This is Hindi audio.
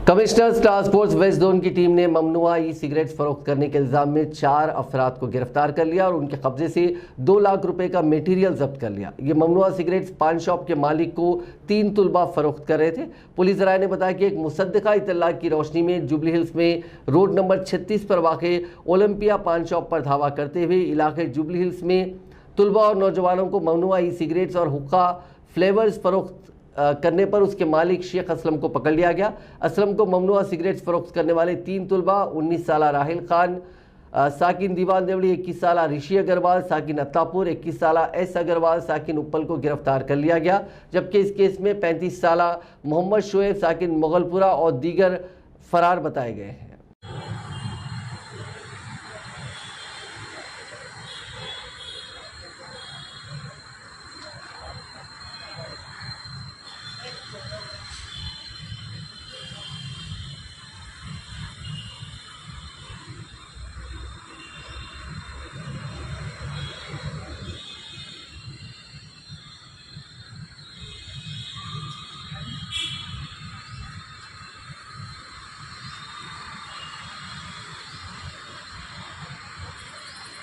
Commissioners task force west zone की टीम ने ममनुआ ई सिगरेट्स फरोख्त करने के इल्जाम में 4 अफराद को गिरफ्तार कर लिया और उनके कब्जे से 2 लाख रुपए का मटेरियल जब्त कर लिया। ये ममनुआ सिगरेट्स पान शॉप के मालिक को 3 तुलबा फरोख्त कर रहे थे। पुलिस राय ने बताया कि एक मुसद्दिका इत्तला की रोशनी में जुबली हिल्स में रोड नंबर 36 पर वाक़े ओलंपिया पान शॉप पर धावा करते हुए इलाके जुबली हिल्स में तुलबा और नौजवानों को ममनुआ ई सिगरेट्स और हुक्का फ्लेवर्स फरोख्त करने पर उसके मालिक शेख असलम को पकड़ लिया गया। असलम को ममनुआ सिगरेट्स फरोख्त करने वाले 3 तुलबा 19 साला राहिल खान, साकिन दीवान देवड़ी 21 साला ऋषि अग्रवाल, साकिन अत्तापुर 21 साला एस अग्रवाल, साकिन उप्पल को गिरफ्तार कर लिया गया। जबकि इस केस में 35 साला मोहम्मद शोएब, साकिन मुगलपुरा और दीगर फरार बताए गए हैं।